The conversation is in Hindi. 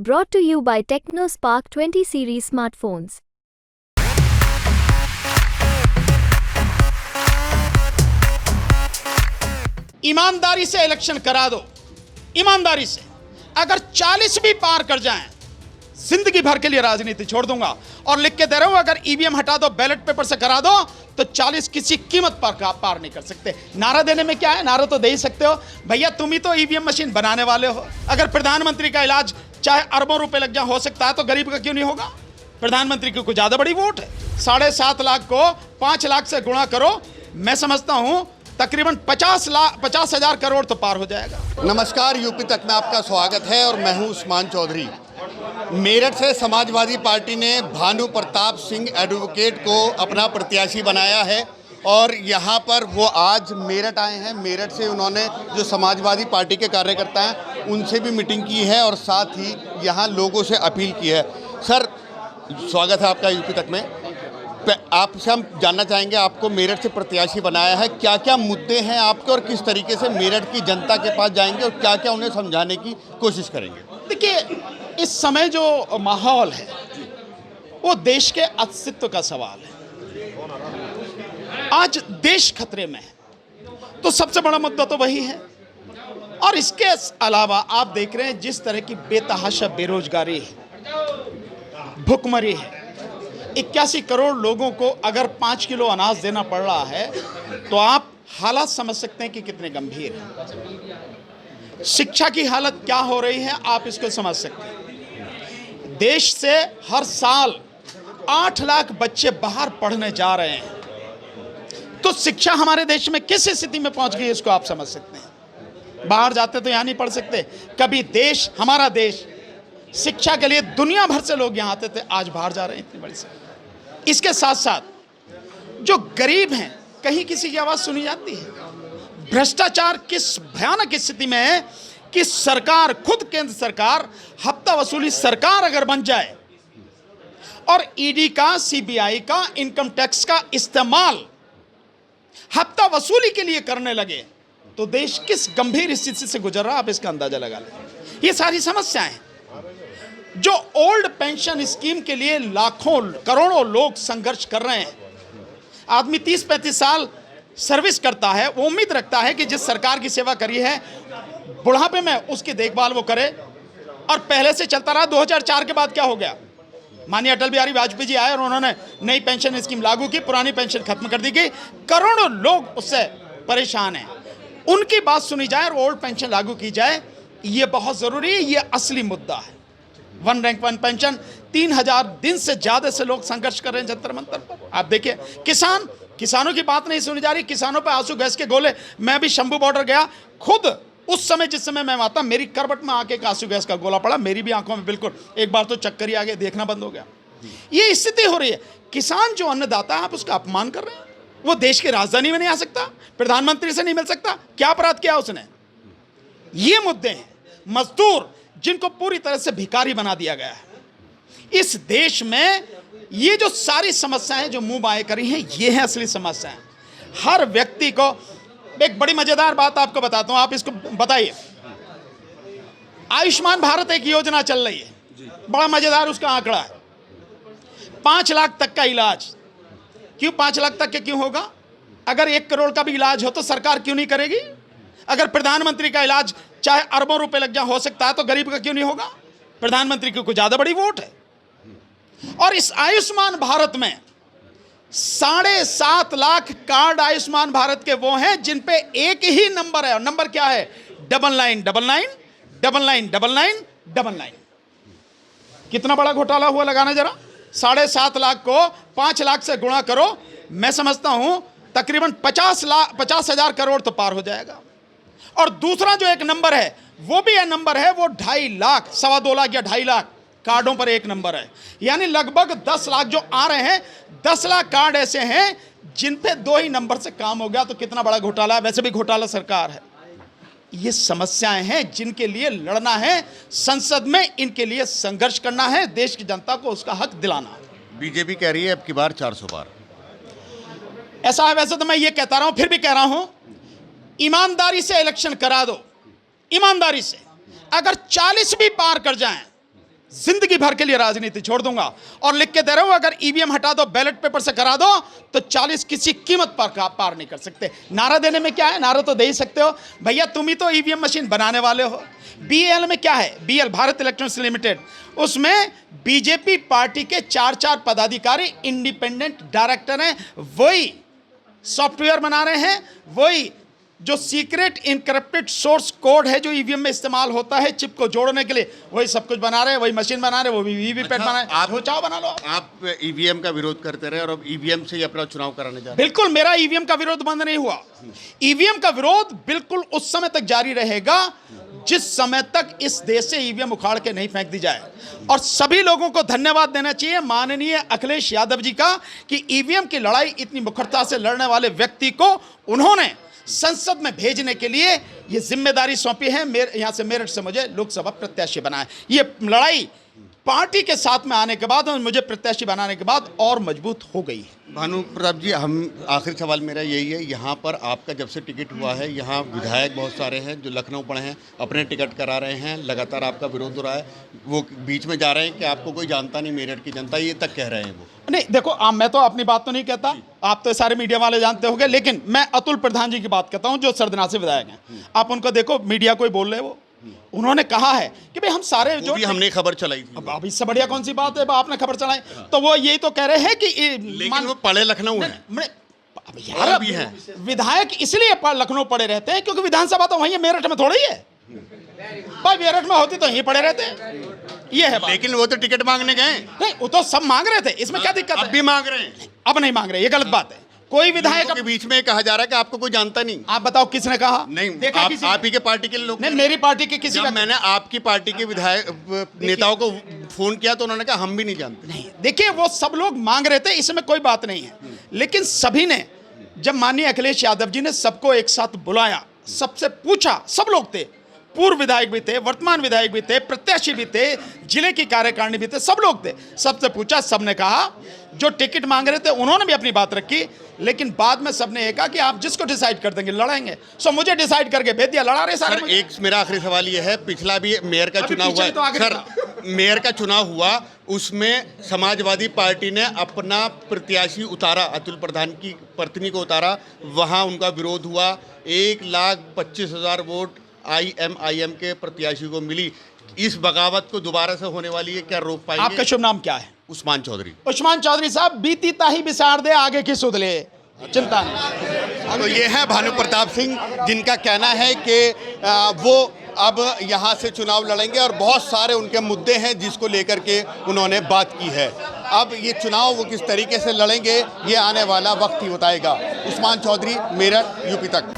Brought to you by TechnoSpark 20 series smartphones. ईमानदारी से इलेक्शन करा दो, ईमानदारी से। अगर 40 भी पार कर जाएं, जिंदगी भर के लिए राजनीति छोड़ दूंगा। और लिख के दे रहा हूं, अगर ईवीएम हटा दो, बैलेट पेपर से करा दो, तो 40 किसी कीमत पर पार नहीं कर सकते। नारा देने में क्या है, नारा तो दे ही सकते हो भैया, तुम ही तो ईवीएम मशीन बनाने वाले हो। अगर प्रधानमंत्री का इलाज चाहे अरबों रुपए लग जाए, हो सकता है, तो गरीब का क्यों नहीं होगा? प्रधानमंत्री की कुछ ज्यादा बड़ी वोट है। 7.5 लाख को 5 लाख से गुणा करो, मैं समझता हूं तकरीबन 50,000 करोड़ तो पार हो जाएगा। नमस्कार, यूपी तक में आपका स्वागत है और मैं हूं उस्मान चौधरी। मेरठ से समाजवादी पार्टी ने भानु प्रताप सिंह एडवोकेट को अपना प्रत्याशी बनाया है और यहां पर वो आज मेरठ आए हैं। मेरठ से उन्होंने जो समाजवादी पार्टी के कार्यकर्ता हैं उनसे भी मीटिंग की है और साथ ही यहां लोगों से अपील की है। सर, स्वागत है आपका यूपी तक में। आपसे हम जानना चाहेंगे, आपको मेरठ से प्रत्याशी बनाया है, क्या क्या मुद्दे हैं आपके और किस तरीके से मेरठ की जनता के पास जाएंगे और क्या क्या उन्हें समझाने की कोशिश करेंगे? देखिए, इस समय जो माहौल है वो देश के अस्तित्व का सवाल है। आज देश खतरे में है, तो सबसे बड़ा मुद्दा तो वही है। और इसके अलावा आप देख रहे हैं जिस तरह की बेतहाशा बेरोजगारी है, भुखमरी है। 81 करोड़ लोगों को अगर 5 किलो अनाज देना पड़ रहा है, तो आप हालात समझ सकते हैं कि कितने गंभीर हैं। शिक्षा की हालत क्या हो रही है, आप इसको समझ सकते हैं। देश से हर साल 8 लाख बच्चे बाहर पढ़ने जा रहे हैं, तो शिक्षा हमारे देश में किस स्थिति में पहुंच गई, इसको आप समझ सकते हैं। बाहर जाते तो यहां नहीं पढ़ सकते। कभी देश, हमारा देश, शिक्षा के लिए दुनिया भर से लोग यहां आते थे, आज बाहर जा रहे हैं इतनी बड़ी से। इसके साथ साथ जो गरीब हैं, कहीं किसी की आवाज सुनी जाती है? भ्रष्टाचार किस भयानक स्थिति में है कि सरकार, खुद केंद्र सरकार, हफ्ता वसूली सरकार अगर बन जाए और ईडी का, सीबीआई का, इनकम टैक्स का इस्तेमाल हफ्ता वसूली के लिए करने लगे, तो देश किस गंभीर स्थिति से गुजर रहा है, आप इसका अंदाजा लगा लें। ये सारी समस्याएं, जो ओल्ड पेंशन स्कीम के लिए लाखों करोड़ों लोग संघर्ष कर रहे हैं। आदमी 30-35 साल सर्विस करता है, वो उम्मीद रखता है कि जिस सरकार की सेवा करी है बुढ़ापे में उसकी देखभाल वो करे, और पहले से चलता रहा। 2004 के बाद क्या हो गया? माननीय अटल बिहारी वाजपेयी जी आए और उन्होंने नई पेंशन स्कीम लागू की, पुरानी पेंशन खत्म कर दी गई। करोड़ों लोग उससे परेशान हैं। उनकी बात सुनी जाए और ओल्ड पेंशन लागू की जाए, ये बहुत जरूरी है। ये असली मुद्दा है। 1 रैंक 1 पेंशन, 3000 दिन से ज्यादा से लोग संघर्ष कर रहे हैं जंतर मंतर पर। आप देखिए, किसानों की बात नहीं सुनी जा रही। किसानों पे आंसू गैस के गोले। मैं भी शंभू बॉर्डर गया, खुद उस समय जिस समय मैं आता, मेरी करवट में आके एक आंसू गैस का गोला पड़ा, मेरी भी आंखों में बिल्कुल एक बार तो चक्कर ही आ गया, देखना बंद हो गया। ये स्थिति हो रही है। किसान जो अन्नदाता है, आप उसका अपमान कर रहे हैं। वो देश की राजधानी में नहीं आ सकता, प्रधानमंत्री से नहीं मिल सकता, क्या अपराध किया उसने? ये मुद्दे हैं। मजदूर जिनको पूरी तरह से भिखारी बना दिया गया है इस देश में, ये जो सारी समस्याएं जो मुंह बाएं करी हैं, ये है असली समस्याएं। हर व्यक्ति को एक बड़ी मजेदार बात आपको बताता हूं, आप इसको बताइए। आयुष्मान भारत एक योजना चल रही है, बड़ा मजेदार उसका आंकड़ा है। 5 लाख तक का इलाज। क्यों 5 लाख तक के क्यों होगा? अगर 1 करोड़ का भी इलाज हो तो सरकार क्यों नहीं करेगी? अगर प्रधानमंत्री का इलाज चाहे अरबों रुपए लग जाए, हो सकता है, तो गरीब का क्यों नहीं होगा? प्रधानमंत्री की कुछ ज्यादा बड़ी वोट है। और इस आयुष्मान भारत में 7.5 लाख कार्ड आयुष्मान भारत के वो हैं जिन पे एक ही नंबर है, और नंबर क्या है? 9999999999। कितना बड़ा घोटाला हुआ, लगाना जरा। 7.5 लाख को 5 लाख से गुणा करो, मैं समझता हूं तकरीबन 50,000 करोड़ तो पार हो जाएगा। और दूसरा जो एक नंबर है, वो भी नंबर है, वो 2.5 लाख, 2.25 लाख या 2.5 लाख कार्डों पर एक नंबर है। यानी लगभग 10 लाख जो आ रहे हैं, 10 लाख कार्ड ऐसे हैं जिन पे 2 ही नंबर से काम हो गया, तो कितना बड़ा घोटाला है। वैसे भी घोटाला सरकार है। ये समस्याएं हैं जिनके लिए लड़ना है संसद में, इनके लिए संघर्ष करना है, देश की जनता को उसका हक दिलाना है। बीजेपी कह रही है अब की बार 400 पार। ऐसा है, वैसे तो मैं ये कहता रहा हूं, फिर भी कह रहा हूं, ईमानदारी से इलेक्शन करा दो, ईमानदारी से। अगर 40 भी पार कर जाएं, जिंदगी भर के लिए राजनीति छोड़ दूंगा और लिख के दे रहा हूं, अगर ईवीएम हटा दो, बैलेट पेपर से करा दो, तो 40 किसी कीमत पर पार नहीं कर सकते। नारा देने में क्या है, नारा तो दे ही सकते हो भैया, तुम ही तो ईवीएम मशीन बनाने वाले हो। बीएल में क्या है, बीएल भारत इलेक्ट्रॉनिक्स लिमिटेड, उसमें बीजेपी पार्टी के 4 पदाधिकारी इंडिपेंडेंट डायरेक्टर हैं, वही सॉफ्टवेयर बना रहे हैं, वही जो सीक्रेट इनक्रप्टेड सोर्स कोड है जो ईवीएम में इस्तेमाल होता है चिप को जोड़ने के लिए, वही सब कुछ बना रहे हैं, वही मशीन बना रहे हैं, वो भी वीवीपैट बना रहे हैं। आप चाहो बना लो। आप ईवीएम का विरोध करते रहे और अब ईवीएम से ही अपना चुनाव कराने जा रहे हैं। बिल्कुल, मेरा ईवीएम का विरोध बंद नहीं हुआ। ईवीएम का विरोध बिल्कुल उस समय तक जारी रहेगा जिस समय तक इस देश से ईवीएम उखाड़ के नहीं फेंक दी जाए। और सभी लोगों को धन्यवाद देना चाहिए माननीय अखिलेश यादव जी का कि ईवीएम की लड़ाई इतनी मुखरता से लड़ने वाले व्यक्ति को उन्होंने संसद में भेजने के लिए ये जिम्मेदारी सौंपी है। यहां से मेरठ से मुझे लोकसभा प्रत्याशी बनाया। ये लड़ाई पार्टी के साथ में आने के बाद और मुझे प्रत्याशी बनाने के बाद और मजबूत हो गई है। भानु प्रताप जी, हम आखिरी सवाल मेरा यही है, यहाँ पर आपका जब से टिकट हुआ है, यहाँ विधायक बहुत सारे हैं जो लखनऊ पड़े हैं, अपने टिकट करा रहे हैं, लगातार आपका विरोध हो रहा है, वो बीच में जा रहे हैं कि आपको कोई जानता नहीं, मेरठ की जनता, ये तक कह रहे हैं वो। नहीं देखो, मैं तो अपनी बात तो नहीं कहता, आप तो सारे मीडिया वाले जानते होंगे, लेकिन मैं अतुल प्रधान जी की बात कहता हूं जो सरदना से विधायक हैं। आप उनको देखो, मीडिया कोई बोल रहे वो, उन्होंने कहा है कि भाई हम सारे जो भी हमने खबर चलाई थी। अब इससे बढ़िया कौन सी बात है, आपने खबर चलाई। तो वो यही तो कह रहे हैं कि लेकिन वो पड़े लखनऊ है यार, भी है विधायक इसलिए लखनऊ पड़े रहते हैं क्योंकि विधानसभा तो वहीं है, मेरठ में थोड़ी है भाई, मेरठ में होती तो यहीं पड़े रहते हैं। ये है, लेकिन वो तो टिकट मांगने गए। नहीं, वो तो सब मांग रहे थे, इसमें क्या दिक्कत है? अब भी मांग रहे हैं। अब नहीं मांग रहे, ये गलत बात है। कोई विधायक के बीच में कहा जा रहा है कि आपको कोई जानता नहीं। आप बताओ किसने कहा? नहीं, देखा आप ही के पार्टी के लोग। नहीं, मेरी पार्टी के किसी जब मैंने आपकी पार्टी के विधायक नेताओं को फोन किया तो उन्होंने कहा हम भी नहीं जानते। नहीं, देखिए वो सब लोग मांग रहे थे, इसमें कोई बात नहीं है, लेकिन सभी ने, जब माननीय अखिलेश यादव जी ने सबको एक साथ बुलाया, सबसे पूछा, सब लोग थे, पूर्व विधायक भी थे, वर्तमान विधायक भी थे, प्रत्याशी भी थे, जिले की कार्यकारिणी भी थे, सब लोग थे, सबसे पूछा, सबने कहा, जो टिकट मांग रहे थे उन्होंने भी अपनी बात रखी, लेकिन बाद में सबने ये कहा कि आप जिसको डिसाइड कर देंगे लड़ेंगे। सो मुझे डिसाइड करके भेज दिया, लड़ा रहे सारे। सर, एक मेरा आखिरी सवाल ये है, पिछला भी मेयर का चुनाव हुआ है सर, मेयर का चुनाव हुआ, उसमें समाजवादी पार्टी ने अपना प्रत्याशी उतारा, अतुल प्रधान की पत्नी को उतारा, वहाँ उनका विरोध हुआ, 1,25,000 वोट IMIM के प्रत्याशी को मिली। इस बगावत को दोबारा से होने वाली है, क्या रोक पाएंगे? आपका शुभ नाम क्या है? उस्मान चौधरी। उस्मान चौधरी साहब, बीती ताही बिसार दे, आगे की सुध ले, चिंता नहीं। तो ये है भानु प्रताप सिंह, जिनका कहना है कि वो अब यहाँ से चुनाव लड़ेंगे और बहुत सारे उनके मुद्दे हैं जिसको लेकर के उन्होंने बात की है। अब ये चुनाव वो किस तरीके से लड़ेंगे, ये आने वाला वक्त ही बताएगा। उस्मान चौधरी, मेरठ, यूपी तक।